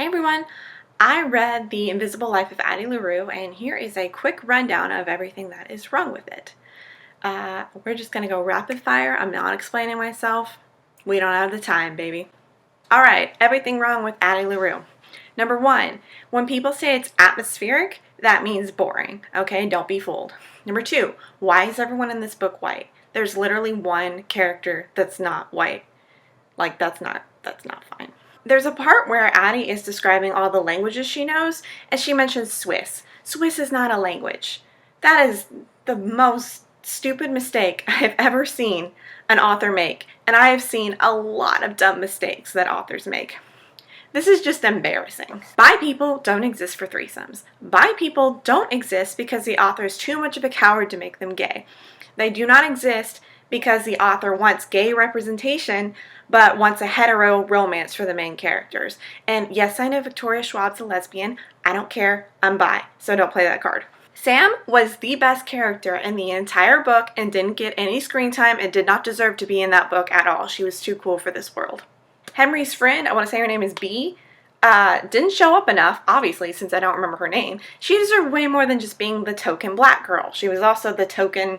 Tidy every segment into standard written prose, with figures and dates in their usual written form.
Hey everyone! I read The Invisible Life of Addie LaRue, and here is a quick rundown of everything that is wrong with it. We're just going to go rapid fire. I'm not explaining myself. We don't have the time, baby. Alright, everything wrong with Addie LaRue. Number one, when people say it's atmospheric, that means boring. Okay, don't be fooled. Number two, why is everyone in this book white? There's literally one character that's not white. Like, that's not fine. There's a part where Addie is describing all the languages she knows, and she mentions Swiss. Swiss is not a language. That is the most stupid mistake I have ever seen an author make, and I have seen a lot of dumb mistakes that authors make. This is just embarrassing. Bi people don't exist for threesomes. Bi people don't exist because the author is too much of a coward to make them gay. They do not exist because the author wants gay representation but wants a hetero romance for the main characters. And yes, I know Victoria Schwab's a lesbian. I don't care. I'm bi, so don't play that card. Sam was the best character in the entire book and didn't get any screen time and did not deserve to be in that book at all. She was too cool for this world. Henry's friend, I want to say her name is B, didn't show up enough, obviously, since I don't remember her name. She deserved way more than just being the token black girl. She was also the token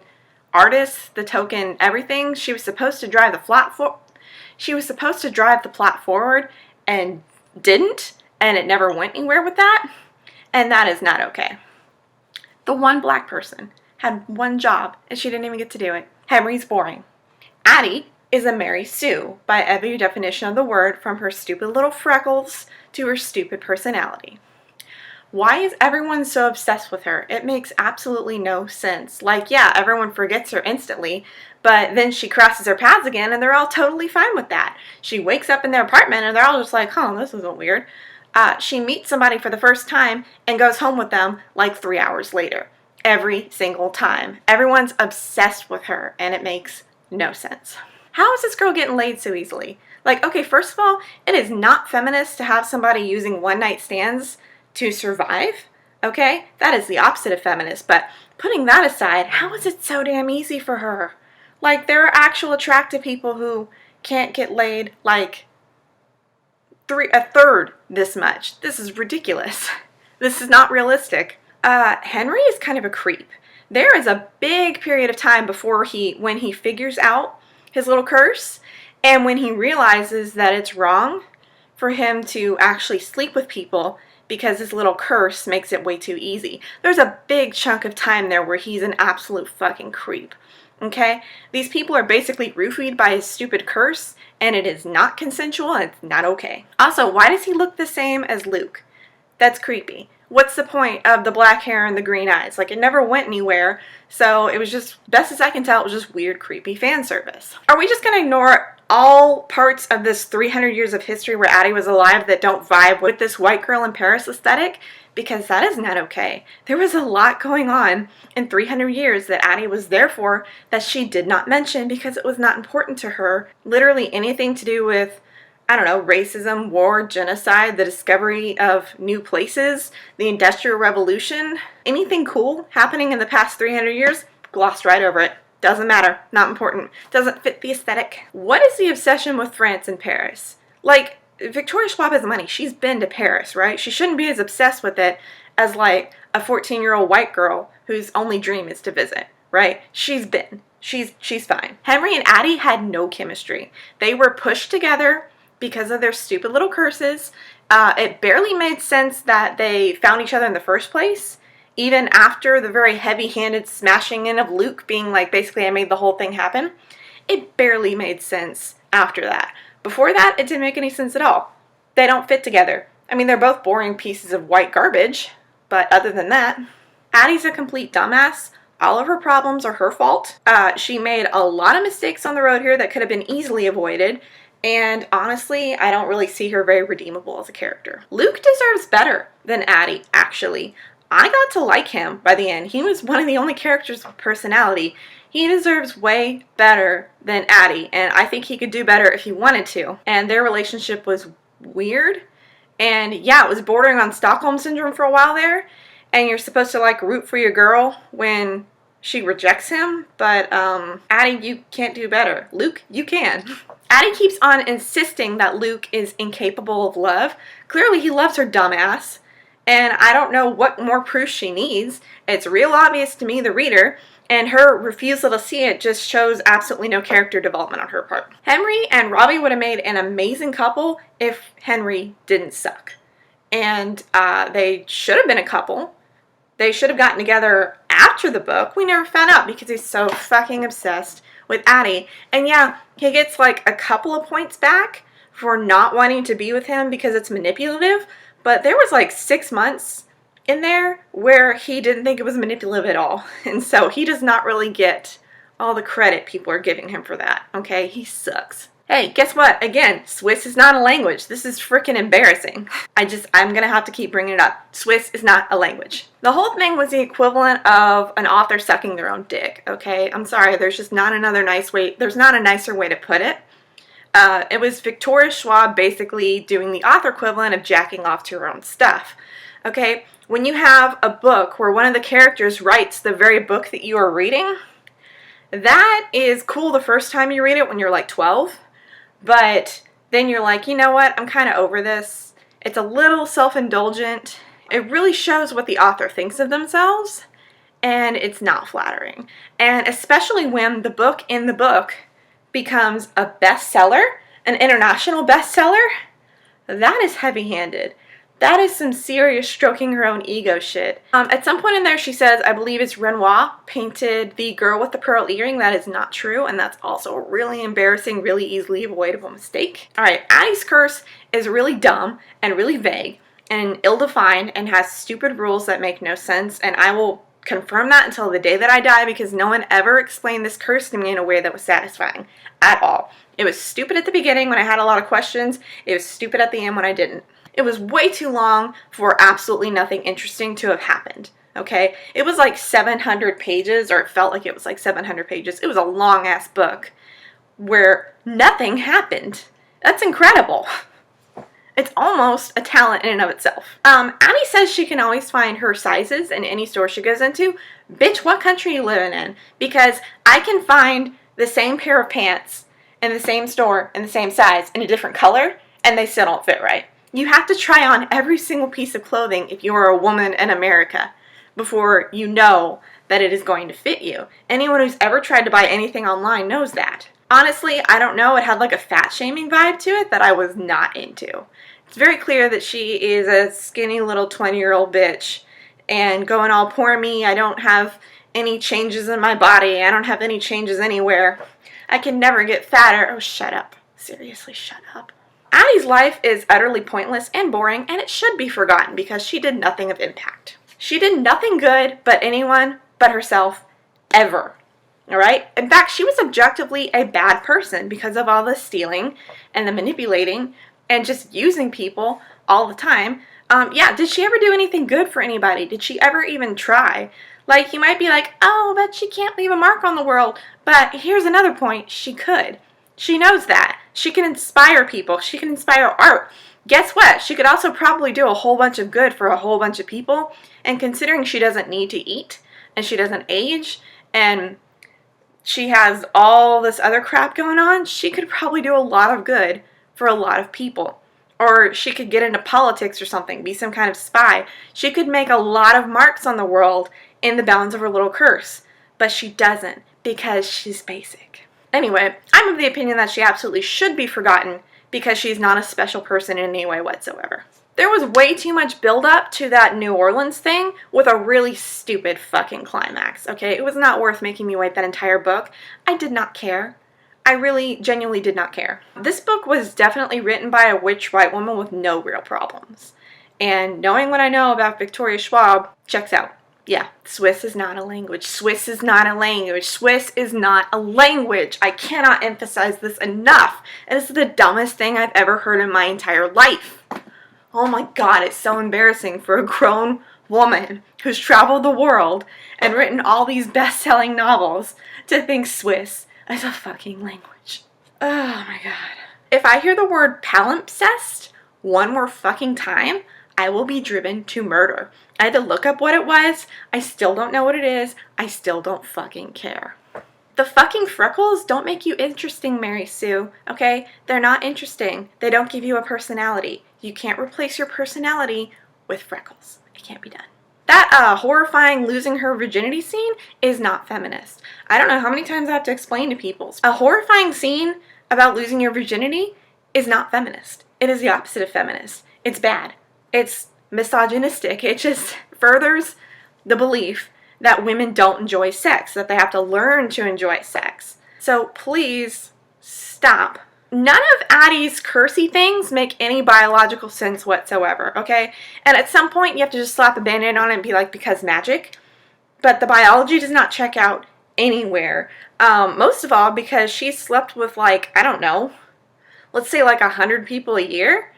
artist, the token everything. She was supposed to drive the plot forward and didn't, and it never went anywhere with that, and that is not okay. The one black person had one job, and she didn't even get to do it. Henry's boring. Addie is a Mary Sue by every definition of the word, from her stupid little freckles to her stupid personality. Why is everyone so obsessed with her? It makes absolutely no sense. Like, yeah, everyone forgets her instantly, but then she crosses her paths again and they're all totally fine with that. She wakes up in their apartment and they're all just like, huh, this isn't weird. She meets somebody for the first time and goes home with them like 3 hours later. Every single time. Everyone's obsessed with her and it makes no sense. How is this girl getting laid so easily? Like, okay, first of all, it is not feminist to have somebody using one-night stands to survive, okay? That is the opposite of feminist, but putting that aside, how is it so damn easy for her? Like, there are actual attractive people who can't get laid like a third this much. This is ridiculous. This is not realistic. Henry is kind of a creep. There is a big period of time before when he figures out his little curse, and when he realizes that it's wrong for him to actually sleep with people because his little curse makes it way too easy. There's a big chunk of time there where he's an absolute fucking creep. Okay? These people are basically roofied by his stupid curse, and it is not consensual, and it's not okay. Also, why does he look the same as Luke? That's creepy. What's the point of the black hair and the green eyes? Like, it never went anywhere, so it was just, best as I can tell, it was just weird, creepy fan service. Are we just gonna ignore all parts of this 300 years of history where Addie was alive that don't vibe with this white girl in Paris aesthetic? Because that is not okay. There was a lot going on in 300 years that Addie was there for that she did not mention because it was not important to her. Literally anything to do with, I don't know, racism, war, genocide, the discovery of new places, the Industrial Revolution, anything cool happening in the past 300 years, glossed right over it. Doesn't matter. Not important. Doesn't fit the aesthetic. What is the obsession with France and Paris? Like, Victoria Schwab has money. She's been to Paris, right? She shouldn't be as obsessed with it as, like, a 14-year-old white girl whose only dream is to visit, right? She's been. She's fine. Henry and Addie had no chemistry. They were pushed together because of their stupid little curses. It barely made sense that they found each other in the first place, even after the very heavy-handed smashing in of Luke being like, basically, I made the whole thing happen. It barely made sense after that. Before that, it didn't make any sense at all. They don't fit together. I mean, they're both boring pieces of white garbage, but other than that, Addie's a complete dumbass. All of her problems are her fault. She made a lot of mistakes on the road here that could have been easily avoided, and honestly, I don't really see her very redeemable as a character. Luke deserves better than Addie, actually. I got to like him by the end. He was one of the only characters with personality. He deserves way better than Addie, and I think he could do better if he wanted to. And their relationship was weird, and yeah, it was bordering on Stockholm Syndrome for a while there, and you're supposed to, like, root for your girl when she rejects him, but Addie, you can't do better. Luke, you can. Addie keeps on insisting that Luke is incapable of love. Clearly he loves her dumbass, and I don't know what more proof she needs. It's real obvious to me, the reader, and her refusal to see it just shows absolutely no character development on her part. Henry and Robbie would have made an amazing couple if Henry didn't suck. And they should have been a couple. They should have gotten together after the book. We never found out because he's so fucking obsessed with Addie. And yeah, he gets like a couple of points back for not wanting to be with him because it's manipulative. But there was like 6 months in there where he didn't think it was manipulative at all. And so he does not really get all the credit people are giving him for that. Okay, he sucks. Hey, guess what? Again, Swiss is not a language. This is freaking embarrassing. I'm gonna have to keep bringing it up. Swiss is not a language. The whole thing was the equivalent of an author sucking their own dick, okay? I'm sorry, there's just not another nice way, there's not a nicer way to put it. It was Victoria Schwab basically doing the author equivalent of jacking off to her own stuff, okay? When you have a book where one of the characters writes the very book that you are reading, that is cool the first time you read it when you're like 12. But then you're like, you know what, I'm kind of over this. It's a little self-indulgent. It really shows what the author thinks of themselves, and it's not flattering. And especially when the book in the book becomes a bestseller, an international bestseller, that is heavy-handed. That is some serious stroking her own ego shit. At some point in there she says, I believe it's Renoir painted the girl with the pearl earring. That is not true, and that's also a really embarrassing, really easily avoidable mistake. Alright, Addie's curse is really dumb and really vague and ill-defined and has stupid rules that make no sense, and I will confirm that until the day that I die because no one ever explained this curse to me in a way that was satisfying at all. It was stupid at the beginning when I had a lot of questions. It was stupid at the end when I didn't. It was way too long for absolutely nothing interesting to have happened, okay? It was like 700 pages, or it felt like it was like 700 pages. It was a long-ass book where nothing happened. That's incredible. It's almost a talent in and of itself. Addie says she can always find her sizes in any store she goes into. Bitch, what country you living in? Because I can find the same pair of pants in the same store in the same size in a different color, and they still don't fit right. You have to try on every single piece of clothing if you are a woman in America before you know that it is going to fit you. Anyone who's ever tried to buy anything online knows that. Honestly, I don't know, it had like a fat-shaming vibe to it that I was not into. It's very clear that she is a skinny little 20-year-old bitch and going all poor me, I don't have any changes in my body, I don't have any changes anywhere. I can never get fatter. Oh, shut up. Seriously, shut up. Addie's life is utterly pointless and boring, and it should be forgotten because she did nothing of impact. She did nothing good but anyone but herself, ever. Alright? In fact, she was objectively a bad person because of all the stealing and the manipulating and just using people all the time. Yeah, did she ever do anything good for anybody? Did she ever even try? Like, you might be like, oh, but she can't leave a mark on the world. But here's another point, she could. She knows that. She can inspire people. She can inspire art. Guess what? She could also probably do a whole bunch of good for a whole bunch of people. And considering she doesn't need to eat, and she doesn't age, and she has all this other crap going on, she could probably do a lot of good for a lot of people. Or she could get into politics or something, be some kind of spy. She could make a lot of marks on the world in the bounds of her little curse. But she doesn't, because she's basic. Anyway, I'm of the opinion that she absolutely should be forgotten because she's not a special person in any way whatsoever. There was way too much build-up to that New Orleans thing with a really stupid fucking climax, okay? It was not worth making me wait that entire book. I did not care. I really, genuinely did not care. This book was definitely written by a rich white woman with no real problems. And knowing what I know about Victoria Schwab checks out. Yeah, Swiss is not a language. Swiss is not a language. Swiss is not a language. I cannot emphasize this enough. It is the dumbest thing I've ever heard in my entire life. Oh my god, it's so embarrassing for a grown woman who's traveled the world and written all these best-selling novels to think Swiss is a fucking language. Oh my god. If I hear the word palimpsest one more fucking time, I will be driven to murder. I had to look up what it was. I still don't know what it is. I still don't fucking care. The fucking freckles don't make you interesting, Mary Sue, okay? They're not interesting. They don't give you a personality. You can't replace your personality with freckles. It can't be done. That horrifying losing her virginity scene is not feminist. I don't know how many times I have to explain to people. A horrifying scene about losing your virginity is not feminist. It is the opposite of feminist. It's bad. It's misogynistic. It just furthers the belief that women don't enjoy sex, that they have to learn to enjoy sex. So please stop. None of Addie's cursy things make any biological sense whatsoever, okay? And at some point you have to just slap a band-aid on it and be like, because magic. But the biology does not check out anywhere. Most of all because she slept with, like, I don't know, let's say like 100 people a year,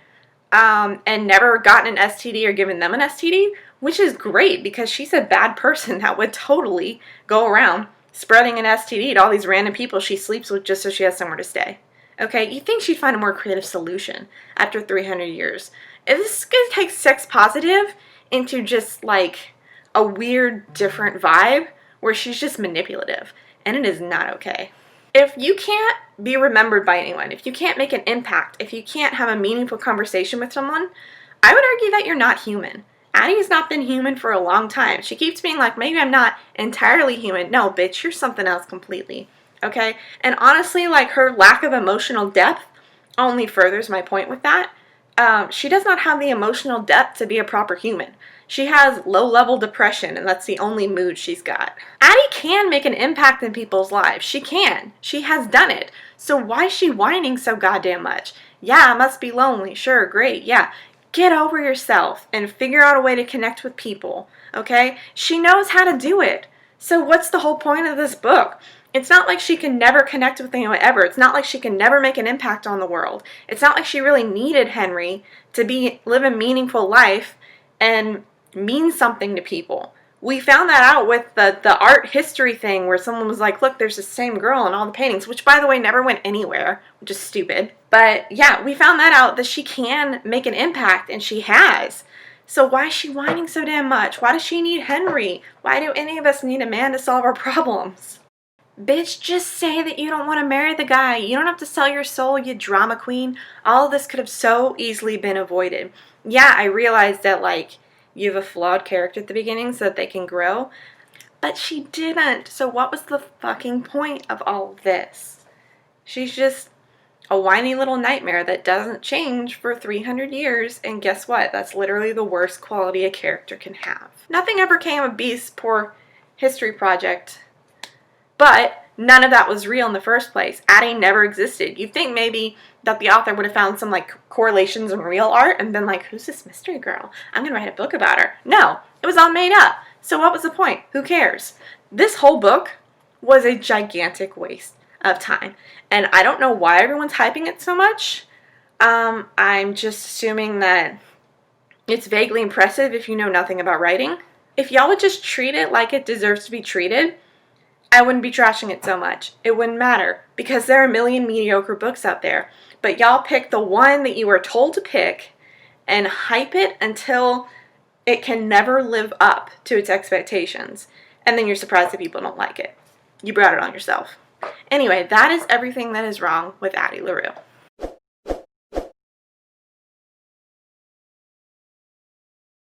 and never gotten an STD or given them an STD, which is great because she's a bad person that would totally go around spreading an STD to all these random people she sleeps with just so she has somewhere to stay. Okay, you'd think she'd find a more creative solution after 300 years. If this is going to take sex positive into just like a weird, different vibe where she's just manipulative, and it is not okay. If you can't be remembered by anyone, if you can't make an impact, if you can't have a meaningful conversation with someone, I would argue that you're not human. Addie has not been human for a long time. She keeps being like, maybe I'm not entirely human. No, bitch, you're something else completely. Okay? And honestly, like, her lack of emotional depth only furthers my point with that. She does not have the emotional depth to be a proper human. She has low-level depression, and that's the only mood she's got. Addie can make an impact in people's lives. She can. She has done it. So why is she whining so goddamn much? Yeah, I must be lonely. Sure, great, yeah. Get over yourself and figure out a way to connect with people, okay? She knows how to do it. So what's the whole point of this book? It's not like she can never connect with anyone ever. It's not like she can never make an impact on the world. It's not like she really needed Henry to live a meaningful life and mean something to people. We found that out with the art history thing where someone was like, look, there's the same girl in all the paintings, which, by the way, never went anywhere, which is stupid. But yeah, we found that out, that she can make an impact, and she has. So why is she whining so damn much? Why does she need Henry? Why do any of us need a man to solve our problems? Bitch, just say that you don't want to marry the guy. You don't have to sell your soul, you drama queen. All of this could have so easily been avoided. Yeah, I realized that, like, you have a flawed character at the beginning so that they can grow. But she didn't. So what was the fucking point of all of this? She's just a whiny little nightmare that doesn't change for 300 years. And guess what? That's literally the worst quality a character can have. Nothing ever came of Beast's poor history project. But none of that was real in the first place. Addie never existed. You'd think maybe that the author would have found some, like, correlations in real art and been like, who's this mystery girl? I'm going to write a book about her. No, it was all made up. So what was the point? Who cares? This whole book was a gigantic waste of time. And I don't know why everyone's hyping it so much. I'm just assuming that it's vaguely impressive if you know nothing about writing. If y'all would just treat it like it deserves to be treated, I wouldn't be trashing it so much. It wouldn't matter, because there are a million mediocre books out there. But y'all pick the one that you were told to pick and hype it until it can never live up to its expectations. And then you're surprised that people don't like it. You brought it on yourself. Anyway, that is everything that is wrong with Addie LaRue.